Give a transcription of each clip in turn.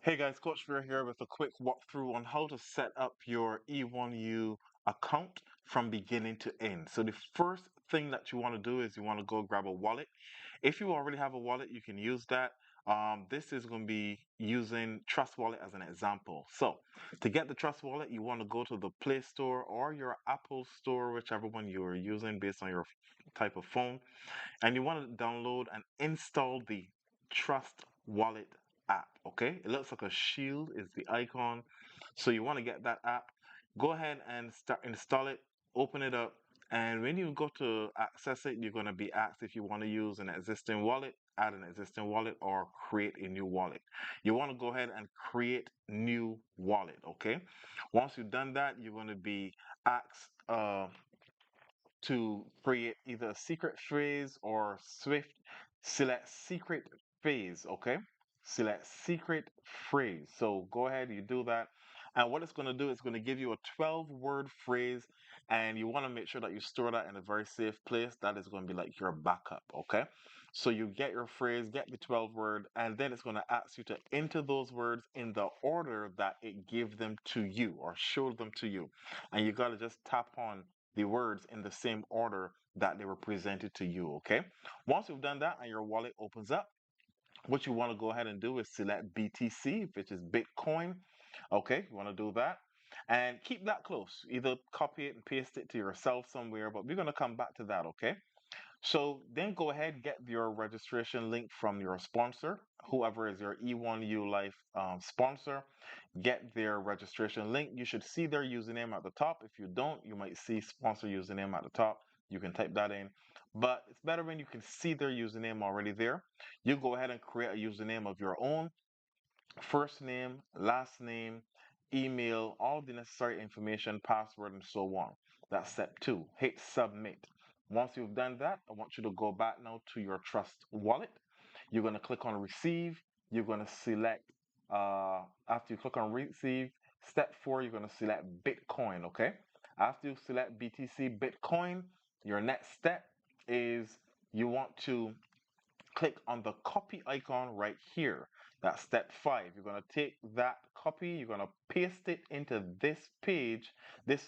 Hey guys, Coach Veer here with a quick walkthrough on how to set up your E1U account from beginning to end. So the first thing that you want to do is you want to go grab a wallet. If you already have a wallet, you can use that. This is going to be using Trust Wallet as an example. So to get the Trust Wallet, you want to go to the Play Store or your Apple Store, whichever one you are using based on your type of phone, and you want to download and install the Trust Wallet app. Okay, it looks like a shield is the icon, so you want to get that app. Go ahead and start install it, open it up, and when you go to access it, you're going to be asked if you want to use an existing wallet, add an existing wallet, or create a new wallet. You want to go ahead and create new wallet. Okay, once you've done that, you're going to be asked to create either a secret phrase or Swift. Select secret phrase. Okay, select secret phrase. So go ahead, you do that, and what it's going to do is going to give you a 12-word phrase, and you want to make sure that you store that in a very safe place. That is going to be like your backup. Okay, so you get your phrase, get the 12-word, and then it's going to ask you to enter those words in the order that it gave them to you or showed them to you, and you got to just tap on the words in the same order that they were presented to you. Okay, once you've done that and your wallet opens up, what you want to go ahead and do is select BTC, which is Bitcoin. Okay, you want to do that and keep that close. Either copy it and paste it to yourself somewhere, but we're going to come back to that. Okay, so then go ahead, get your registration link from your sponsor, whoever is your E1ULife sponsor. Get their registration link. You should see their username at the top. If you don't, you might see sponsor username at the top. You can type that in. But it's better when you can see their username already there. You go ahead and create a username of your own. First name, last name, email, all the necessary information, password, and so on. That's step two. Hit submit. Once you've done that, I want you to go back now to your Trust Wallet. You're going to click on receive. You're going to select, after you click on receive, step four, you're going to select Bitcoin. Okay. After you select BTC Bitcoin, your next step is you want to click on the copy icon right here. That's step five. You're going to take that copy, you're going to paste it into this page, this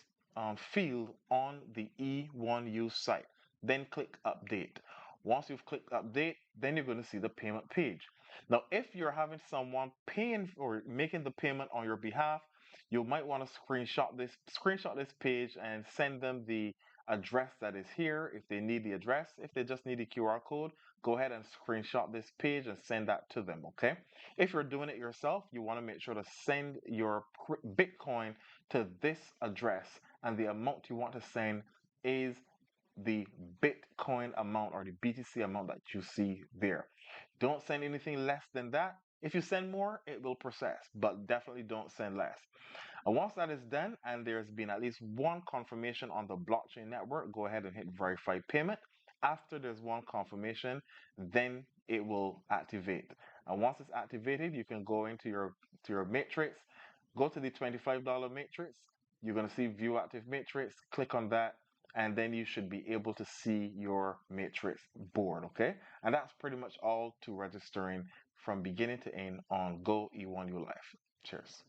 field on the E1U site. Then click update. Once you've clicked update, then you're going to see the payment page. Now, if you're having someone paying or making the payment on your behalf, you might want to screenshot this page and send them the address that is here if they need the address. If they just need the QR code, go ahead and screenshot this page and send that to them. Okay, if you're doing it yourself, you want to make sure to send your Bitcoin to this address, and the amount you want to send is the Bitcoin amount or the BTC amount that you see there. Don't send anything less than that. If you send more, it will process, but definitely don't send less. And once that is done and there's been at least one confirmation on the blockchain network, go ahead and hit verify payment. After there's one confirmation, then it will activate. And once it's activated, you can go into your matrix, go to the $25 matrix. You're going to see view active matrix, click on that, and then you should be able to see your matrix board. Okay, and that's pretty much all to registering from beginning to end on goE1ULife. Cheers.